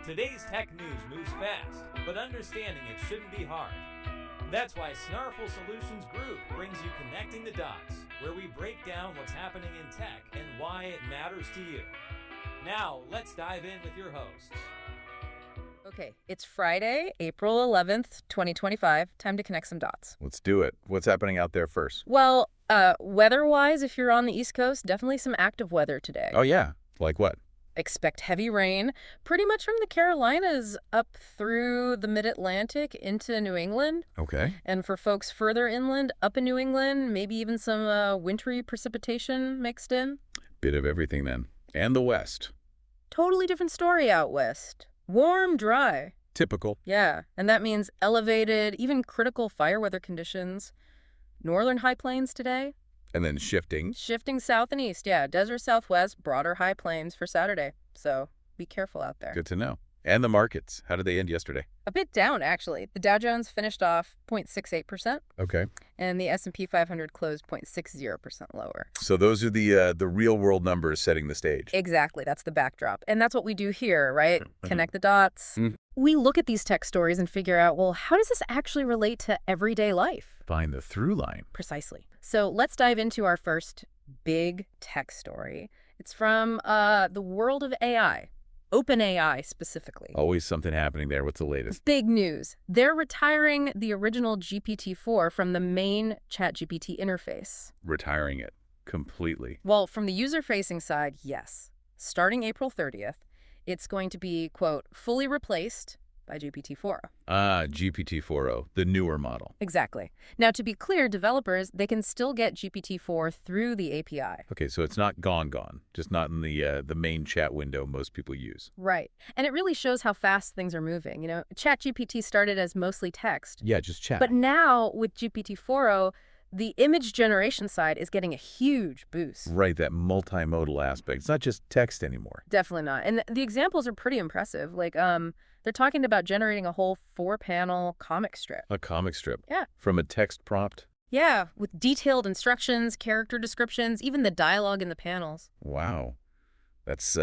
Today's tech news moves fast, but understanding it shouldn't be hard. That's why Snarful Solutions Group brings you Connecting the Dots, where we break down what's happening in tech and why it matters to you. Now, let's dive in with your hosts. Okay, it's Friday, April 11th, 2025. Time to connect some dots. Let's do it. What's happening out there first? Well, weather-wise, if you're on the East Coast, definitely some active weather today. Oh, yeah. Like what? Expect heavy rain, pretty much from the Carolinas up through the Mid-Atlantic into New England. Okay. And for folks further inland, up in New England, maybe even some wintry precipitation mixed in. Bit of everything then. And the West. Totally different story out west. Warm, dry. Typical. Yeah, and that means elevated, even critical fire weather conditions. Northern high plains today. And then shifting. Shifting south and east, yeah. Desert Southwest, broader high plains for Saturday. So be careful out there. Good to know. And the markets. How did they end yesterday? A bit down, actually. The Dow Jones finished off 0.68%. Okay. And the S&P 500 closed 0.60% lower. So those are the real-world numbers setting the stage. Exactly. That's the backdrop. And that's what we do here, right? Connect the dots. We look at these tech stories and figure out, well, how does this actually relate to everyday life? Find the through line. Precisely. So let's dive into our first big tech story. It's from the world of AI. OpenAI specifically. Always something happening there. What's the latest? Big news. They're retiring the original GPT-4 from the main ChatGPT interface. Retiring it completely. Well, from the user-facing side, yes. Starting April 30th, it's going to be, quote, fully replaced by GPT-4o. GPT-4o, the newer model. Exactly. Now, to be clear, developers, they can still get GPT-4 through the API. Okay, so it's not gone, just not in the main chat window most people use. Right. And it really shows how fast things are moving. You know, ChatGPT started as mostly text. Yeah, just chat. But now, with GPT-4o, the image generation side is getting a huge boost. Right, that multimodal aspect. It's not just text anymore. Definitely not. And the examples are pretty impressive. Like, they're talking about generating a whole 4-panel comic strip. A comic strip? Yeah. From a text prompt? Yeah, with detailed instructions, descriptions, even the dialogue in the panels. Wow. That's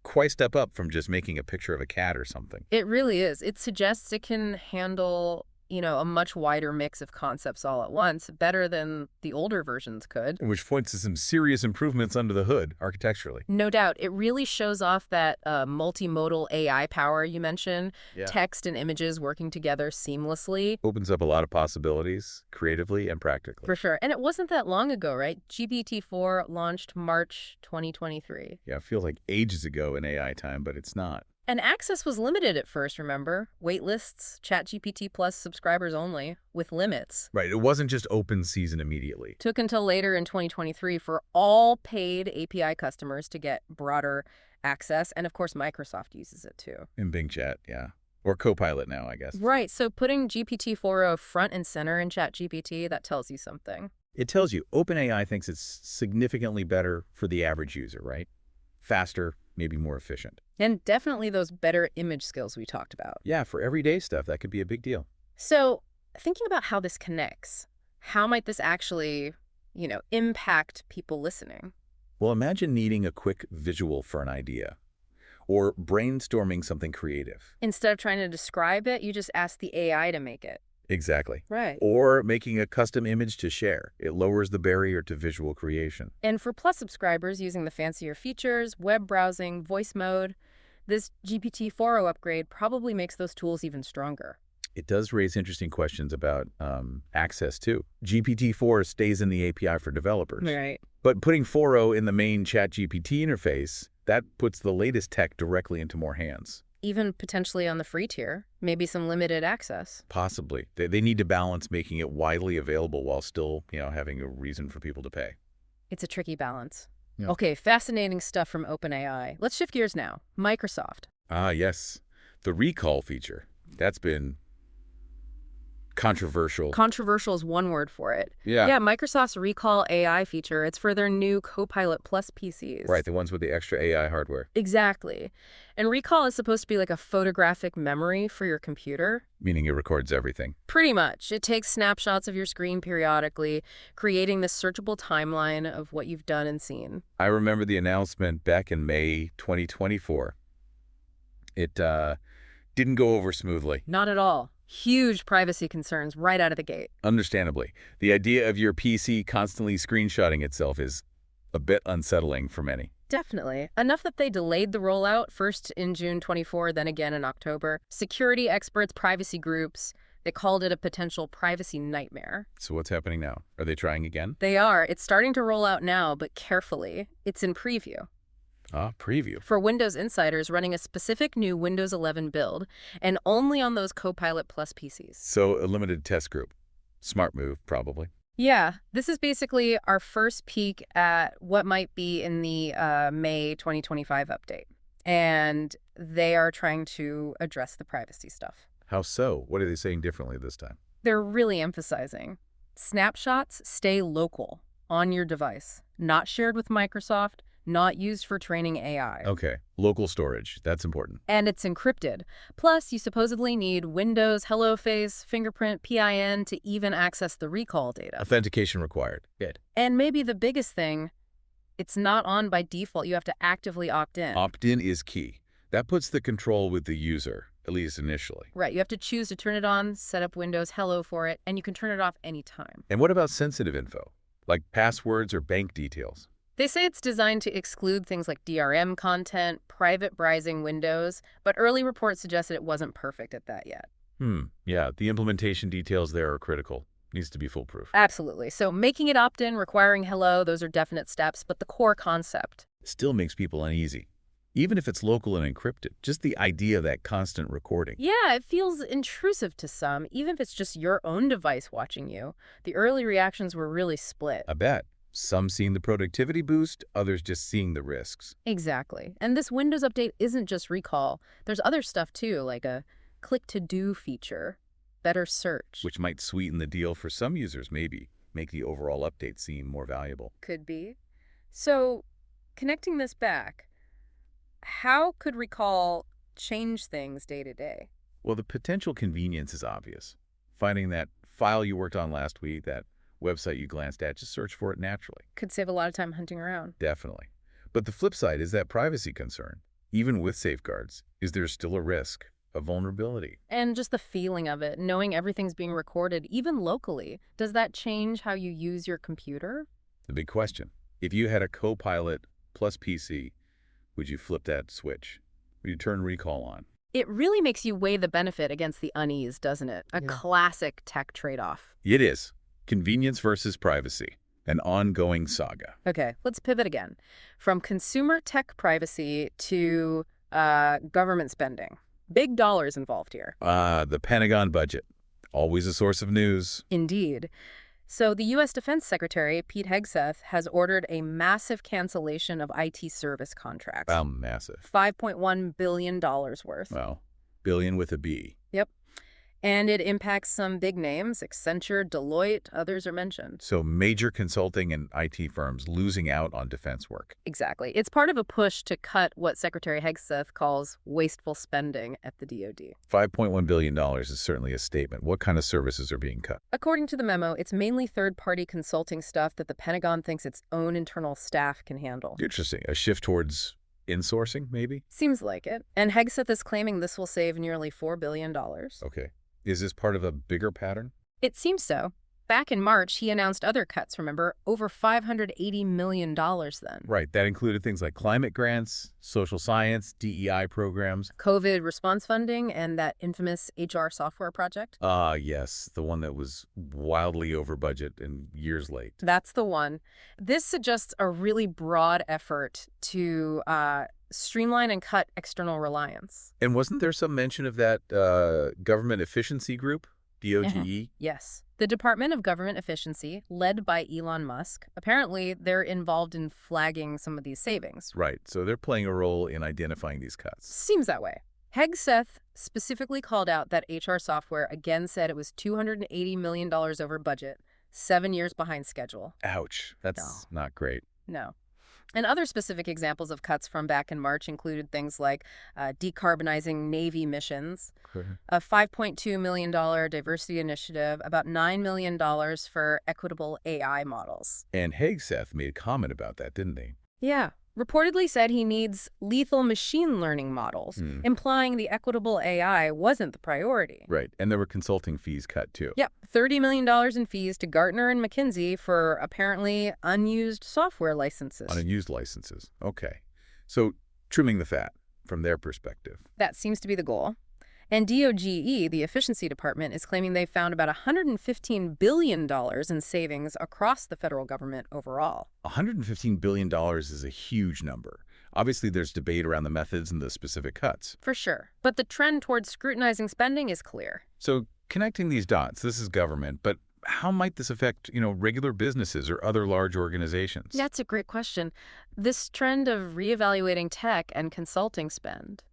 quite a step up from just making a picture of a cat or something. It really is. It suggests it can handle, you know, a much wider mix of concepts all at once, better than the older versions could. Which points to some serious improvements under the hood, architecturally. No doubt. It really shows off that multimodal AI power you mentioned, text and images working together seamlessly. Opens up a lot of possibilities, creatively and practically. For sure. And it wasn't that long ago, right? GPT-4 launched March 2023. Yeah, it feels like ages ago in AI time, but it's not. And access was limited at first, remember? Waitlists, ChatGPT Plus subscribers only, with limits. Right, it wasn't just open season immediately. Took until later in 2023 for all paid API customers to get broader access. And of course, Microsoft uses it too. In Bing Chat, yeah. Or Copilot now, I guess. Right, so putting GPT-4o front and center in ChatGPT, that tells you something. It tells you OpenAI thinks it's significantly better for the average user, right? Faster, maybe more efficient. And definitely those better image skills we talked about. Yeah, for everyday stuff, that could be a big deal. So thinking about how this connects, how might this actually, you know, impact people listening? Well, imagine needing a quick visual for an idea or brainstorming something creative. Instead of trying to describe it, you just ask the AI to make it. Exactly. Right. Or making a custom image to share. It lowers the barrier to visual creation. And for Plus subscribers using the fancier features, web browsing, voice mode, this GPT-4o upgrade probably makes those tools even stronger. It does raise interesting questions about access, too. GPT-4 stays in the API for developers. Right. But putting 4o in the main ChatGPT interface, that puts the latest tech directly into more hands. Even potentially on the free tier, maybe some limited access. Possibly. They need to balance making it widely available while still, you know, having a reason for people to pay. It's a tricky balance. Yeah. Okay, fascinating stuff from OpenAI. Let's shift gears now. Microsoft. Ah, yes. The recall feature. That's been controversial. Controversial is one word for it. Yeah. Microsoft's Recall AI feature, it's for their new Copilot PCs. Right, the ones with the extra AI hardware. Exactly. And Recall is supposed to be like a photographic memory for your computer. Meaning it records everything. Pretty much. It takes snapshots of your screen periodically, creating this searchable timeline of what you've done and seen. I remember the announcement back in May 2024. It didn't go over smoothly. Not at all. Huge privacy concerns right out of the gate. Understandably. The idea of your PC constantly screenshotting itself is a bit unsettling for many. Definitely. Enough that they delayed the rollout, first in June 24, then again in October. Security experts, privacy groups, they called it a potential privacy nightmare. So what's happening now? Are they trying again? They are. It's starting to roll out now, but carefully. It's in preview. Preview. For Windows insiders running a specific new Windows 11 build, and only on those Copilot Plus PCs. So a limited test group. Smart move, probably. Yeah, this is basically our first peek at what might be in the May 2025 update. And they are trying to address the privacy stuff. How so? What are they saying differently this time? They're really emphasizing snapshots stay local on your device, not shared with Microsoft, not used for training AI. Okay, local storage. That's important. And it's encrypted. Plus, you supposedly need Windows, HelloFace, fingerprint, PIN to even access the recall data. Authentication required. Good. And maybe the biggest thing, it's not on by default. You have to actively opt in. Opt-in is key. That puts the control with the user, at least initially. Right. You have to choose to turn it on, set up Windows Hello for it, and you can turn it off anytime. And what about sensitive info, like passwords or bank details? They say it's designed to exclude things like DRM content, private browsing windows, but early reports suggested it wasn't perfect at that yet. Yeah, the implementation details there are critical. Needs to be foolproof. Absolutely. So making it opt-in, requiring hello, those are definite steps, but the core concept Still makes people uneasy. Even if it's local and encrypted, just the idea of that constant recording. Yeah, it feels intrusive to some, even if it's just your own device watching you. The early reactions were really split. I bet. Some seeing the productivity boost, others just seeing the risks. Exactly. And this Windows update isn't just recall. There's other stuff too, like a click-to-do feature, better search. Which might sweeten the deal for some users, maybe. Make the overall update seem more valuable. Could be. So, connecting this back, how could recall change things day to day? Well, the potential convenience is obvious. Finding that file you worked on last week, that website you glanced at, just search for it naturally. Could save a lot of time hunting around. Definitely. But the flip side is that privacy concern. Even with safeguards, is there still a risk, a vulnerability? And just the feeling of it, knowing everything's being recorded, even locally. Does that change how you use your computer? The big question. If you had a Copilot Plus PC, would you flip that switch? Would you turn recall on? It really makes you weigh the benefit against the unease, doesn't it? A classic tech trade-off. It is. Convenience versus privacy. An ongoing saga. Okay, let's pivot again. From consumer tech privacy to government spending. Big dollars involved here. The Pentagon budget. Always a source of news. Indeed. So the U.S. Defense Secretary, Pete Hegseth, has ordered a massive cancellation of IT service contracts. Wow, massive. $5.1 billion worth. Wow. Billion with a B. Yep. And it impacts some big names, Accenture, Deloitte, others are mentioned. So major consulting and IT firms losing out on defense work. Exactly. It's part of a push to cut what Secretary Hegseth calls wasteful spending at the DOD. $5.1 billion is certainly a statement. What kind of services are being cut? According to the memo, it's mainly third-party consulting stuff that the Pentagon thinks its own internal staff can handle. Interesting. A shift towards insourcing, maybe? Seems like it. And Hegseth is claiming this will save nearly $4 billion. Okay. Is this part of a bigger pattern? It seems so. Back in March, he announced other cuts, remember? Over $580 million then. Right. That included things like climate grants, social science, DEI programs. COVID response funding, and that infamous HR software project. Yes. The one that was wildly over budget and years late. That's the one. This suggests a really broad effort to streamline and cut external reliance. And wasn't there some mention of that government efficiency group, DOGE? Yes. The Department of Government Efficiency, led by Elon Musk, apparently they're involved in flagging some of these savings. Right. So they're playing a role in identifying these cuts. Seems that way. Hegseth specifically called out that HR software again said it was $280 million over budget, 7 years behind schedule. Ouch. That's not great. No. And other specific examples of cuts from back in March included things like decarbonizing Navy missions, a $5.2 million diversity initiative, about $9 million for equitable AI models. And Hegseth made a comment about that, didn't he? Yeah, reportedly said he needs lethal machine learning models, implying the equitable AI wasn't the priority. Right, and there were consulting fees cut too. Yep, $30 million in fees to Gartner and McKinsey for apparently unused software licenses. Unused licenses. Okay. So trimming the fat from their perspective. That seems to be the goal. And DOGE, the efficiency department, is claiming they found about $115 billion in savings across the federal government overall. $115 billion is a huge number. Obviously, there's debate around the methods and the specific cuts. For sure. But the trend towards scrutinizing spending is clear. So connecting these dots, this is government, but how might this affect, regular businesses or other large organizations? That's a great question. This trend of reevaluating tech and consulting spend,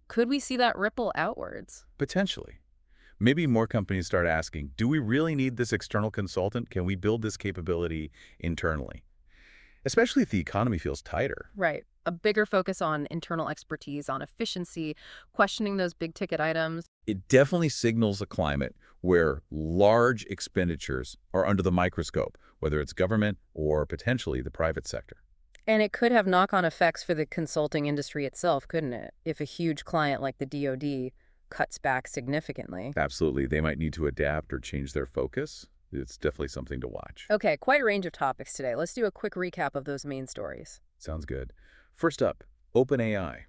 could we see that ripple outwards? Potentially. Maybe more companies start asking, do we really need this external consultant? Can we build this capability internally? Especially if the economy feels tighter. Right. A bigger focus on internal expertise, on efficiency, questioning those big-ticket items. It definitely signals a climate where large expenditures are under the microscope, whether it's government or potentially the private sector. And it could have knock-on effects for the consulting industry itself, couldn't it? If a huge client like the DoD cuts back significantly. Absolutely. They might need to adapt or change their focus. It's definitely something to watch. Okay, quite a range of topics today. Let's do a quick recap of those main stories. Sounds good. First up, OpenAI.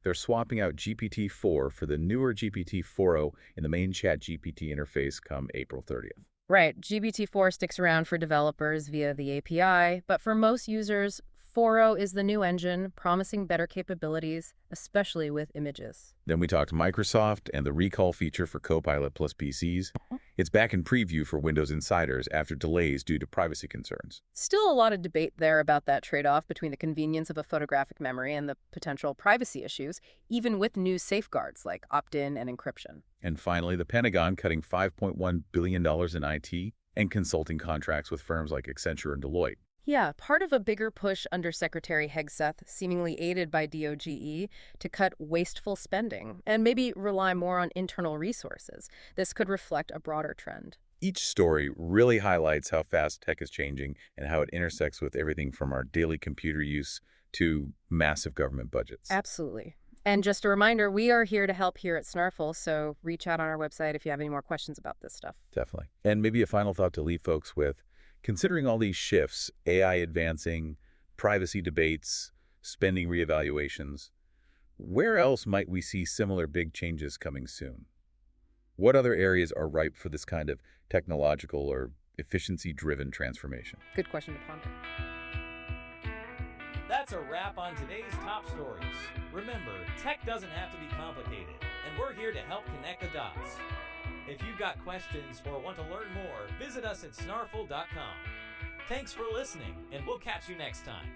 They're swapping out GPT-4 for the newer GPT-4o in the main ChatGPT interface come April 30th. Right, GPT-4 sticks around for developers via the API, but for most users, 4o is the new engine, promising better capabilities, especially with images. Then we talked Microsoft and the recall feature for Copilot PCs. It's back in preview for Windows insiders after delays due to privacy concerns. Still a lot of debate there about that trade-off between the convenience of a photographic memory and the potential privacy issues, even with new safeguards like opt-in and encryption. And finally, the Pentagon cutting $5.1 billion in IT and consulting contracts with firms like Accenture and Deloitte. Yeah, part of a bigger push under Secretary Hegseth, seemingly aided by DOGE, to cut wasteful spending and maybe rely more on internal resources. This could reflect a broader trend. Each story really highlights how fast tech is changing and how it intersects with everything from our daily computer use to massive government budgets. Absolutely. And just a reminder, we are here to help here at Snarful, so reach out on our website if you have any more questions about this stuff. Definitely. And maybe a final thought to leave folks with. Considering all these shifts, AI advancing, privacy debates, spending reevaluations, where else might we see similar big changes coming soon? What other areas are ripe for this kind of technological or efficiency-driven transformation? Good question to ponder. That's a wrap on today's top stories. Remember, tech doesn't have to be complicated, and we're here to help connect the dots. If you've got questions or want to learn more, visit us at snarful.com. Thanks for listening, and we'll catch you next time.